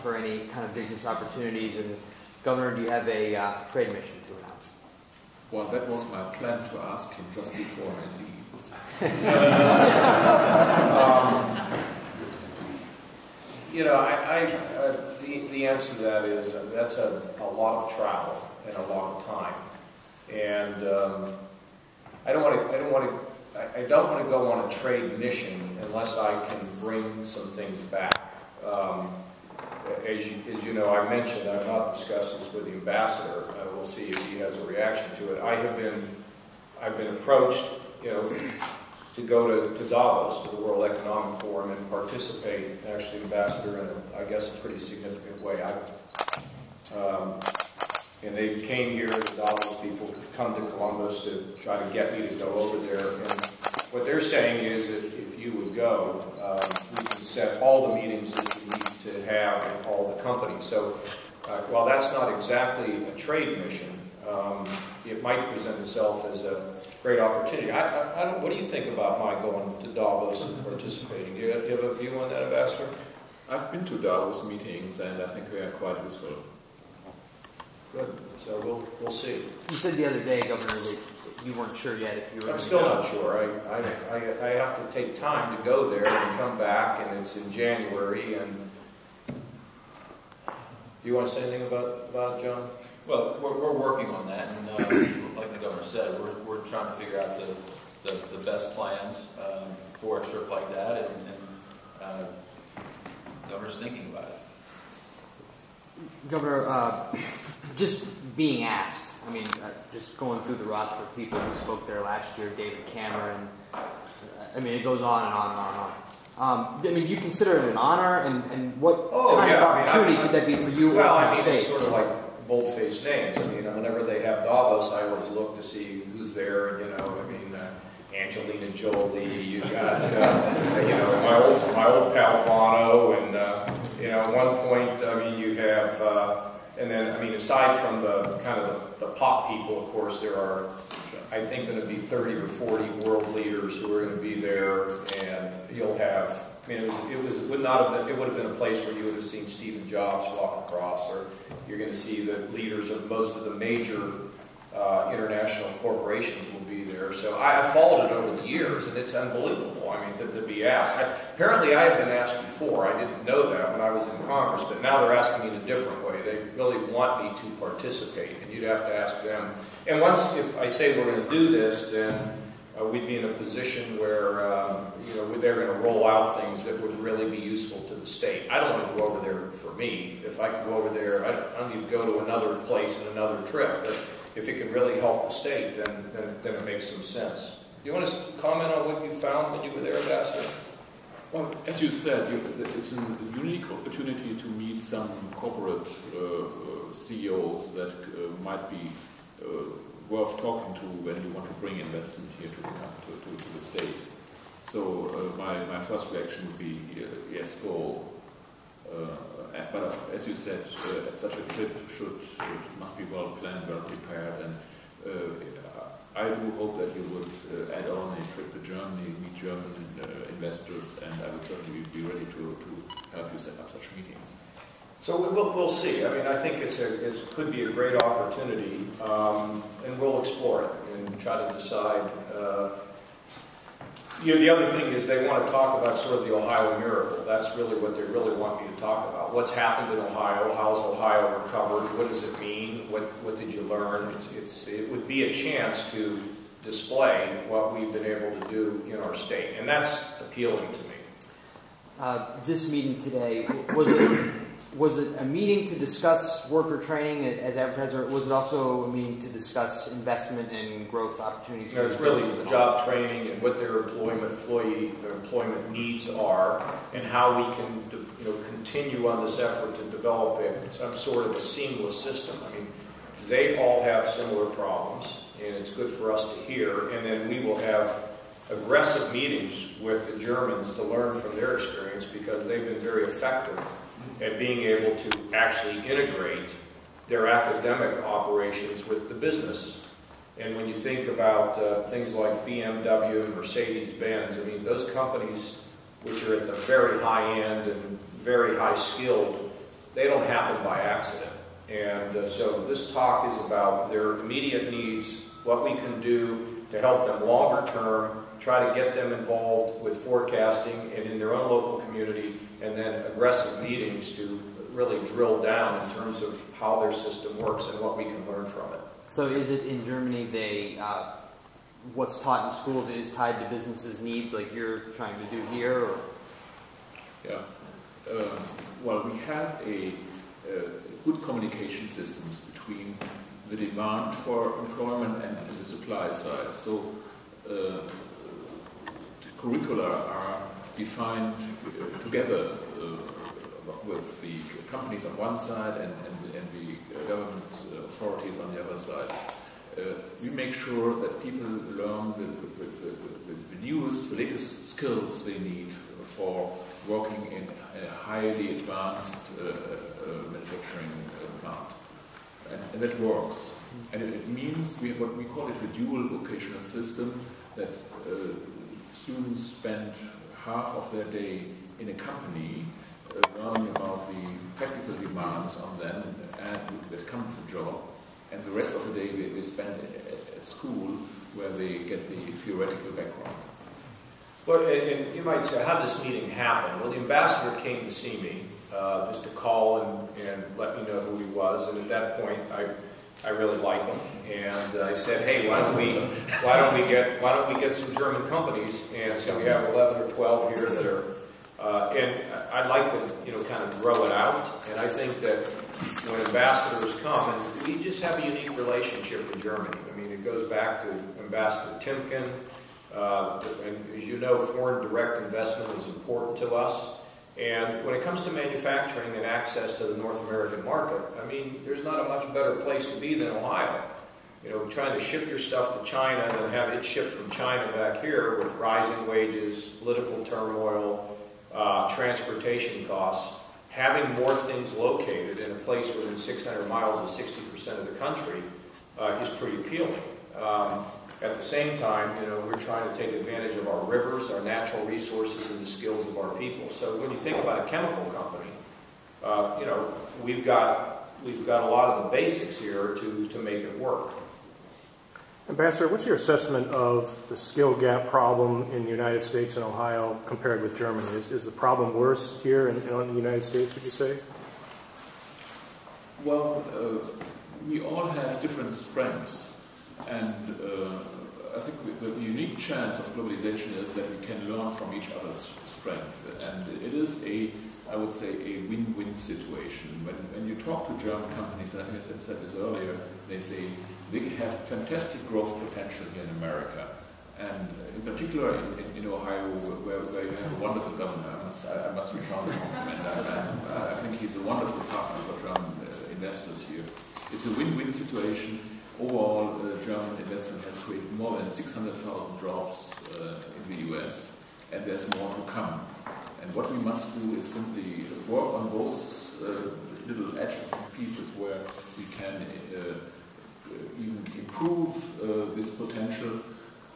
for any kind of business opportunities. And Governor, do you have a trade mission to announce? Well, that was my plan to ask him just before I leave. You know, the answer to that is that's a lot of travel and a lot of time, and I don't want to go on a trade mission unless I can bring some things back. As you know, I mentioned I've not discussed this with the ambassador. We'll see if he has a reaction to it. I've been approached, you know, to go to Davos, to the World Economic Forum, and participate, actually, Ambassador, in I guess, a pretty significant way. And they came here, the Davos people have come to Columbus to try to get me to go over there. And what they're saying is, if you would go, we can set all the meetings that you need to have with all the companies. So, while that's not exactly a trade mission, it might present itself as a great opportunity. What do you think about my going to Davos and participating? Do you have a view on that, Ambassador? I've been to Davos meetings, and I think they are quite useful. Good. So we'll see. You said the other day, Governor, that you weren't sure yet if you were. I'm still not sure. I have to take time to go there and come back, and it's in January. And do you want to say anything about it, John? Well, we're working on that, and like the Governor said, we're trying to figure out the best plans for a trip like that, and the Governor's thinking about it. Governor, just being asked, I mean, just going through the roster of people who spoke there last year, David Cameron, I mean, it goes on and on and on and on. I mean, do you consider it an honor, and what kind of opportunity could that be for you? Well, I mean, it's sort of like bold-faced names. I mean, whenever they have Davos, I always look to see who's there. You know, I mean, Angelina Jolie. You got, you know, my old pal Bono, and you know, at one point, I mean, you have, and then, I mean, aside from the kind of the pop people, of course, there are, I think, going to be 30 or 40 world leaders who are going to be there, and you'll have. I mean, it would have been a place where you would have seen Steve Jobs walk across, or you're going to see the leaders of most of the major international corporations will be there. So I've followed it over the years, and it's unbelievable. I mean, to be asked. Apparently, I have been asked before. I didn't know that when I was in Congress, but now they're asking me in a different way. They really want me to participate, and you'd have to ask them. And once, if I say we're going to do this, then we'd be in a position where you know, they're going to roll out things that would really be useful to the state. I don't want to go over there for me. If I could go over there, I don't need to go to another place and another trip. But if it can really help the state, then it makes some sense. Do you want to comment on what you found when you were there, Ambassador? Well, as you said, it's a unique opportunity to meet some corporate CEOs that might be worth talking to when you want to bring investment here to the state. So my first reaction would be yes, go. But as you said, such a trip must be well planned, well prepared, and I do hope that you would add on a trip to Germany, meet German investors, and I would certainly be ready to help you set up such meetings. So we'll see. I mean, I think it could be a great opportunity, and we'll explore it and try to decide. You know, the other thing is they want to talk about sort of the Ohio miracle. That's really what they really want me to talk about. What's happened in Ohio? How's Ohio recovered? What does it mean? What did you learn? It would be a chance to display what we've been able to do in our state, and that's appealing to me. This meeting today, was it a meeting to discuss worker training as advertised, or was it also a meeting to discuss investment and growth opportunities? No, it's really job training and what their employment needs are, and how we can, you know, continue on this effort to develop some sort of a seamless system. I mean, they all have similar problems, and it's good for us to hear. And then we will have aggressive meetings with the Germans to learn from their experience, because they've been very effective at being able to actually integrate their academic operations with the business. And when you think about things like BMW and Mercedes-Benz, I mean, those companies which are at the very high end and very high skilled, they don't happen by accident. And so this talk is about their immediate needs, what we can do to help them longer term, try to get them involved with forecasting and in their own local community, and then aggressive meetings to really drill down in terms of how their system works and what we can learn from it. So is it in Germany what's taught in schools is tied to businesses' needs like you're trying to do here? Or? Yeah. Well, we have a good communication systems between the demand for employment and the supply side. So the curricula are defined together with the companies on one side and the government authorities on the other side. We make sure that people learn the newest, the latest skills they need for working in a highly advanced manufacturing plant. And that works. And it means we have what we call it a dual vocational system, that students spend half of their day in a company learning about the practical demands on them and that come with the job, and the rest of the day they spend at school where they get the theoretical background. Well, and you might say, how did this meeting happen? Well, the ambassador came to see me, just to call and let me know who he was, and at that point I really like him, and I said, hey, why don't we get some German companies? And so we have 11 or 12 here that are, and I'd like to kind of grow it out. And I think that when ambassadors come, and we just have a unique relationship in Germany. I mean, it goes back to Ambassador Timken. And as you know, foreign direct investment is important to us. And when it comes to manufacturing and access to the North American market, I mean, there's not a much better place to be than Ohio. You know, trying to ship your stuff to China and then have it shipped from China back here with rising wages, political turmoil, transportation costs, having more things located in a place within 600 miles of 60% of the country is pretty appealing. At the same time, you know, we're trying to take advantage of our rivers, our natural resources, and the skills of our people. So when you think about a chemical company, you know, we've got a lot of the basics here to make it work. Ambassador, what's your assessment of the skill gap problem in the United States and Ohio compared with Germany? Is the problem worse here in the United States, would you say? Well, we all have different strengths. And I think the unique chance of globalization is that we can learn from each other's strength. And it is I would say, a win-win situation. When you talk to German companies, and I think I said this earlier, they say they have fantastic growth potential here in America. And in particular in Ohio, where you have a wonderful governor, I must recount him. And I think he's a wonderful partner for German investors here. It's a win-win situation. Overall, German investment has created more than 600,000 jobs in the US, and there's more to come. And what we must do is simply work on those little edges and pieces where we can even improve this potential,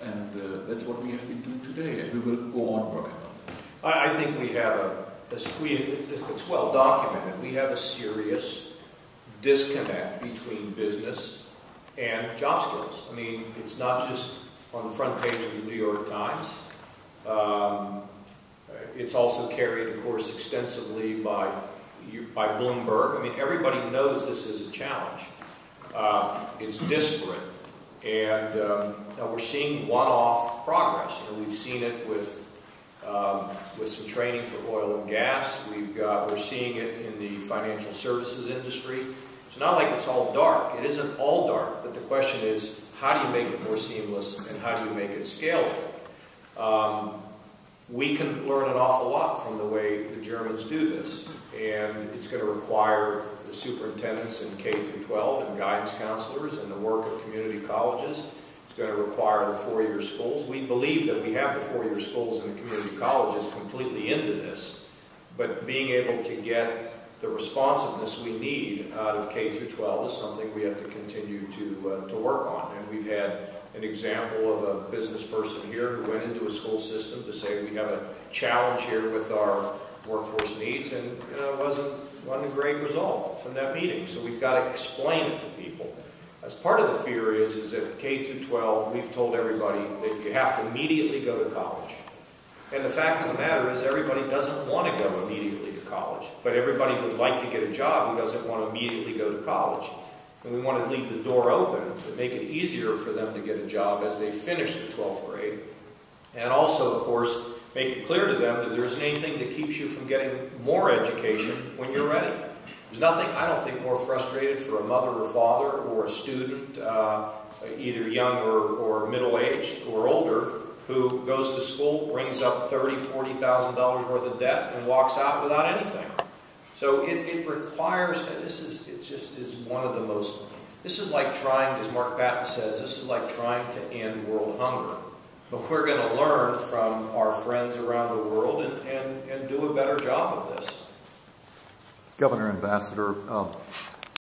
and that's what we have been doing today, and we will go on working on it. I think we have it's well documented, we have a serious disconnect between business and job skills. I mean, it's not just on the front page of the New York Times. It's also carried, of course, extensively by Bloomberg. I mean, everybody knows this is a challenge. It's disparate. And now we're seeing one-off progress. You know, we've seen it with some training for oil and gas. We're seeing it in the financial services industry. It's not like it's all dark. It isn't all dark, but the question is, how do you make it more seamless and how do you make it scalable? We can learn an awful lot from the way the Germans do this, and it's going to require the superintendents in K through 12 and guidance counselors and the work of community colleges. It's going to require the four-year schools. We believe that we have the four-year schools and the community colleges completely into this, but being able to get the responsiveness we need out of K through 12 is something we have to continue to work on. And we've had an example of a business person here who went into a school system to say we have a challenge here with our workforce needs, and it wasn't a great result from that meeting. So we've got to explain it to people. As part of the fear is that K through 12, we've told everybody that you have to immediately go to college. And the fact of the matter is everybody doesn't want to go immediately to college, but everybody would like to get a job who doesn't want to immediately go to college. And we want to leave the door open to make it easier for them to get a job as they finish the 12th grade. And also, of course, make it clear to them that there isn't anything that keeps you from getting more education when you're ready. There's nothing, I don't think, more frustrated for a mother or father or a student, either young or middle-aged or older, who goes to school, brings up $30,000, $40,000 worth of debt, and walks out without anything. So it requires, it just is one of the most, this is like trying, as Mark Patton says, this is like trying to end world hunger. But we're going to learn from our friends around the world and do a better job of this. Governor, Ambassador,